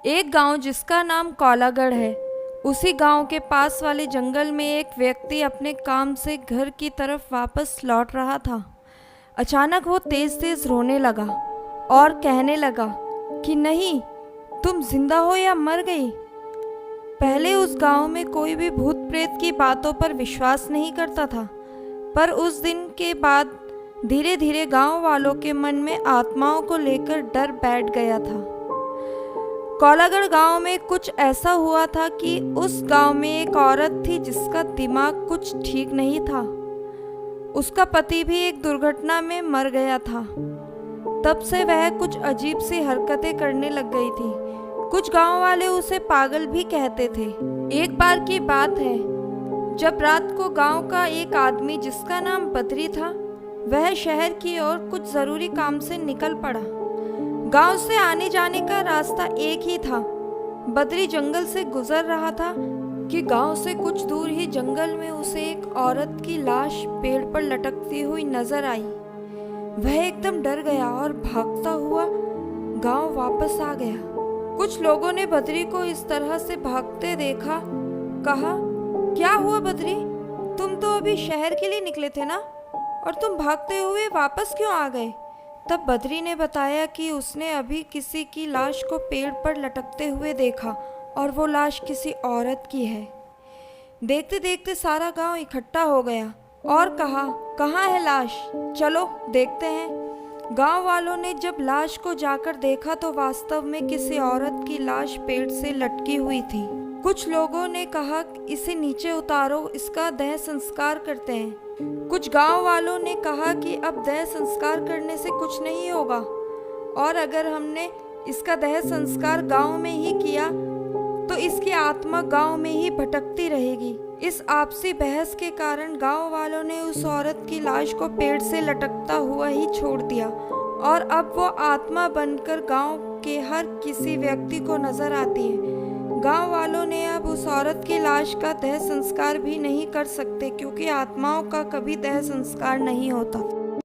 एक गांव जिसका नाम कौलागढ़ है, उसी गांव के पास वाले जंगल में एक व्यक्ति अपने काम से घर की तरफ वापस लौट रहा था। अचानक वो तेज तेज रोने लगा और कहने लगा कि नहीं, तुम जिंदा हो या मर गई। पहले उस गांव में कोई भी भूत प्रेत की बातों पर विश्वास नहीं करता था, पर उस दिन के बाद धीरे धीरे गांव वालों के मन में आत्माओं को लेकर डर बैठ गया था। कौलागढ़ गांव में कुछ ऐसा हुआ था कि उस गांव में एक औरत थी जिसका दिमाग कुछ ठीक नहीं था। उसका पति भी एक दुर्घटना में मर गया था। तब से वह कुछ अजीब सी हरकतें करने लग गई थी। कुछ गांव वाले उसे पागल भी कहते थे। एक बार की बात है, जब रात को गांव का एक आदमी जिसका नाम बद्री था, वह शहर की ओर कुछ जरूरी काम से निकल पड़ा। गांव से आने जाने का रास्ता एक ही था। बद्री जंगल से गुजर रहा था कि गांव से कुछ दूर ही जंगल में उसे एक औरत की लाश पेड़ पर लटकती हुई नजर आई। वह एकदम डर गया और भागता हुआ गांव वापस आ गया। कुछ लोगों ने बद्री को इस तरह से भागते देखा। कहा, क्या हुआ बद्री, तुम तो अभी शहर के लिए निकले थे ना, और तुम भागते हुए वापस क्यों आ गए? तब बद्री ने बताया कि उसने अभी किसी की लाश को पेड़ पर लटकते हुए देखा और वो लाश किसी औरत की है। देखते देखते सारा गांव इकट्ठा हो गया और कहा, कहाँ है लाश, चलो देखते हैं। गांव वालों ने जब लाश को जाकर देखा तो वास्तव में किसी औरत की लाश पेड़ से लटकी हुई थी। कुछ लोगों ने कहा, इसे नीचे उतारो, इसका देह संस्कार करते हैं। कुछ गांव वालों ने कहा कि अब देह संस्कार करने से कुछ नहीं होगा, और अगर हमने इसका देह संस्कार गांव में ही किया तो इसकी आत्मा गांव में ही भटकती रहेगी। इस आपसी बहस के कारण गांव वालों ने उस औरत की लाश को पेड़ से लटकता हुआ ही छोड़ दिया, और अब वो आत्मा बनकर गांव के हर किसी व्यक्ति को नजर आती है। गांव वालों ने अब उस औरत की लाश का देह संस्कार भी नहीं कर सकते, क्योंकि आत्माओं का कभी देह संस्कार नहीं होता।